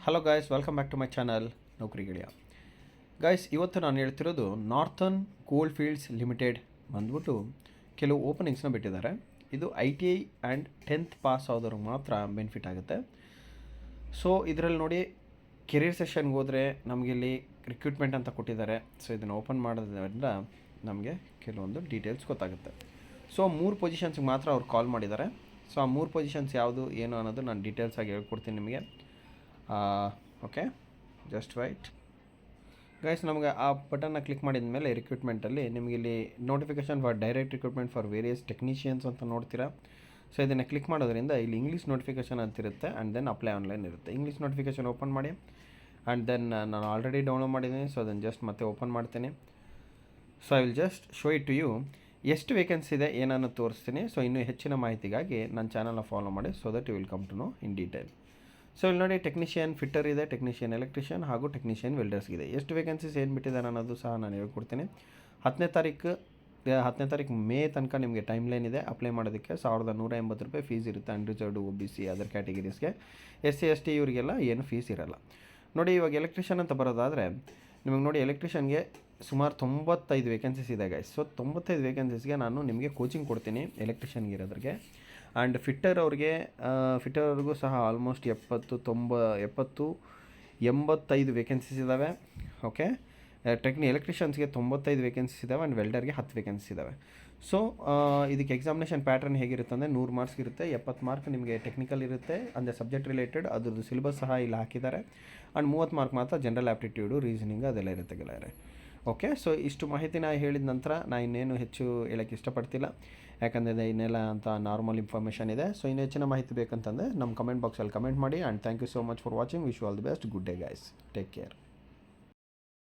Hello guys, welcome back to my channel ನೌಕರಿ ಗೆಳೆಯ. Guys, ಇವತ್ತು ನಾನು ಹೇಳ್ತಿರೋದು ನಾರ್ತನ್ ಕೋಲ್ ಫೀಲ್ಡ್ಸ್ ಲಿಮಿಟೆಡ್ ಬಂದ್ಬಿಟ್ಟು ಕೆಲವು ಓಪನಿಂಗ್ಸ್ನ ಬಿಟ್ಟಿದ್ದಾರೆ. ಇದು ITI ಆ್ಯಂಡ್ 10th ಪಾಸ್ ಆದವ್ರಿಗೆ ಮಾತ್ರ ಬೆನಿಫಿಟ್ ಆಗುತ್ತೆ. ಸೊ ಇದರಲ್ಲಿ ನೋಡಿ, ಕೆರಿಯರ್ ಸೆಷನ್ಗೆ ಹೋದರೆ ನಮಗಿಲ್ಲಿ ರಿಕ್ರೂಟ್ಮೆಂಟ್ ಅಂತ ಕೊಟ್ಟಿದ್ದಾರೆ. ಸೊ ಇದನ್ನು ಓಪನ್ ಮಾಡೋದ್ರಿಂದ ನಮಗೆ ಕೆಲವೊಂದು ಡೀಟೇಲ್ಸ್ ಗೊತ್ತಾಗುತ್ತೆ. ಸೊ 3 ಪೊಸಿಷನ್ಸ್ಗೆ ಮಾತ್ರ ಅವ್ರು ಕಾಲ್ ಮಾಡಿದ್ದಾರೆ. ಸೊ ಆ 3 ಪೊಸಿಷನ್ಸ್ ಯಾವುದು ಏನು ಅನ್ನೋದು ನಾನು ಡೀಟೇಲ್ಸಾಗಿ ಹೇಳ್ಕೊಡ್ತೀನಿ ನಿಮಗೆ. Okay, just wait guys. ನಮಗೆ ಆ ಬಟನ್ನ ಕ್ಲಿಕ್ ಮಾಡಿದ ಮೇಲೆ ರಿಕ್ರೂಟ್ಮೆಂಟಲ್ಲಿ ನಿಮಗೆ ಇಲ್ಲಿ notification for direct recruitment for various technicians ಅಂತ ನೋಡ್ತೀರಾ. ಸೊ ಇದನ್ನು ಕ್ಲಿಕ್ ಮಾಡೋದ್ರಿಂದ ಇಲ್ಲಿ ಇಂಗ್ಲೀಷ್ ನೋಟಿಫಿಕೇಷನ್ ಅಂತಿರುತ್ತೆ ಆ್ಯಂಡ್ ದೆನ್ ಅಪ್ಲೈ ಆನ್ಲೈನ್ ಇರುತ್ತೆ. ಇಂಗ್ಲೀಷ್ ನೋಟಿಫಿಕೇಷನ್ ಓಪನ್ ಮಾಡಿ ಆ್ಯಂಡ್ ದೆನ್ ನಾನು ಆಲ್ರೆಡಿ ಡೌನ್ಲೋಡ್ ಮಾಡಿದ್ದೀನಿ. ಸೊ ಅದನ್ನು ಜಸ್ಟ್ ಮತ್ತೆ ಓಪನ್ ಮಾಡ್ತೀನಿ. So I will just show it to you. ಎಷ್ಟು ವೇಕೆನ್ಸಿ ಇದೆ ಏನನ್ನು ತೋರಿಸ್ತೀನಿ. ಸೊ ಇನ್ನೂ ಹೆಚ್ಚಿನ ಮಾಹಿತಿಗಾಗಿ ನನ್ನ ಚಾನಲ್ನ ಫಾಲೋ ಮಾಡಿ, so that you will come to know in detail. So ಇಲ್ಲಿ ನೋಡಿ, ಟೆಕ್ನಿಷಿಯನ್ ಫಿಟ್ಟರ್ ಇದೆ, ಟೆಕ್ನಿಷಿಯನ್ ಎಲೆಕ್ಟ್ರಿಷಿಯನ್ ಹಾಗೂ ಟೆಕ್ನಿಷಿಯನ್ ವೆಲ್ಡರ್ಸ್ಗಿದೆ. ಎಷ್ಟು ವೇಕೆನ್ಸೀಸ್ ಏನು ಬಿಟ್ಟಿದ್ದಾರೆ ಅನ್ನೋದು ಸಹ ನಾನು ಹೇಳ್ಕೊಡ್ತೀನಿ. 10ನೇ ತಾರೀಕು ಮೇ ತನಕ ನಿಮಗೆ ಟೈಮ್ ಲೈನ್ ಇದೆ. ಅಪ್ಲೈ ಮಾಡೋದಕ್ಕೆ ₹1,180 ಫೀಸ್ ಇರುತ್ತೆ. ಅನ್ರಿಸರ್ವ್ಡ್, OBC, ಅದರ್ ಕ್ಯಾಟಗರೀಸ್ಗೆ. SC ST ಇವರಿಗೆಲ್ಲ ಏನು ಫೀಸ್ ಇರಲ್ಲ. ನೋಡಿ, ಇವಾಗ ಎಲೆಕ್ಟ್ರಿಷಿಯನ್ ಅಂತ ಬರೋದಾದರೆ ನಿಮಗೆ ನೋಡಿ, ಎಲೆಕ್ಟ್ರಿಷಿಯನ್ಗೆ ಸುಮಾರು 95 ವೇಕೆನ್ಸೀಸ್ ಇದೆ ಗೈಸ್. ಸೊ 95 ವೇಕೆನ್ಸೀಸ್ಗೆ ನಾನು ನಿಮಗೆ ಕೋಚಿಂಗ್ ಕೊಡ್ತೀನಿ ಎಲೆಕ್ಟ್ರಿಷಿಯನ್ಗೆ ಇರೋದ್ರಿಗೆ. ಆ್ಯಂಡ್ ಫಿಟ್ಟರ್ವ್ರಿಗೂ ಸಹ ಆಲ್ಮೋಸ್ಟ್ 85 ವೇಕೆನ್ಸೀಸ್ ಇದ್ದಾವೆ. ಓಕೆ, ಎಲೆಕ್ಟ್ರಿಷಿಯನ್ಸ್ಗೆ 95 ವೇಕೆನ್ಸೀಸ್ ಇದ್ದಾವೆ ಆ್ಯಂಡ್ ವೆಲ್ಡರ್ಗೆ 10 ವೇಕೆನ್ಸೀಸ್ ಇದ್ದಾವೆ. ಸೊ ಇದಕ್ಕೆ ಎಕ್ಸಾಮಿನೇಷನ್ ಪ್ಯಾಟರ್ನ್ ಹೇಗಿರುತ್ತೆ ಅಂದರೆ 100 ಮಾರ್ಕ್ಸ್ ಇರುತ್ತೆ. 70 ಮಾರ್ಕ್ ನಿಮಗೆ ಟೆಕ್ನಿಕಲ್ ಇರುತ್ತೆ, ಅಂದರೆ ಸಬ್ಜೆಕ್ಟ್ ರಿಲೇಟೆಡ್, ಅದ್ರದ್ದು ಸಿಲೆಬಸ್ ಸಹ ಇಲ್ಲಿ ಹಾಕಿದ್ದಾರೆ. ಆ್ಯಂಡ್ 30 ಮಾರ್ಕ್ ಮಾತ್ರ ಜನರಲ್ ಆ್ಯಪ್ಟಿಟ್ಯೂಡು, ರೀಸನಿಂಗ್ ಅದೆಲ್ಲ ಇರುತ್ತೆ ಗೆಳೆಯರೆ. ಓಕೆ, ಸೊ ಇಷ್ಟು ಮಾಹಿತಿನ ಹೇಳಿದ ನಂತರ ನಾನು ಇನ್ನೇನು ಹೆಚ್ಚು ಹೇಳೋಕ್ಕೆ ಇಷ್ಟಪಡ್ತಿಲ್ಲ, ಯಾಕಂದರೆ ಇನ್ನೆಲ್ಲ ಅಂತ ನಾರ್ಮಲ್ ಇನ್ಫಾರ್ಮೇಷನ್ ಇದೆ. ಸೊ ಇನ್ನೂ ಹೆಚ್ಚಿನ ಮಾಹಿತಿ ಬೇಕಂತಂದರೆ ನಮ್ಮ ಕಮೆಂಟ್ ಬಾಕ್ಸಲ್ಲಿ ಕಮೆಂಟ್ ಮಾಡಿ. And thank you so much for watching. Wish you all the best. Good day guys. Take care.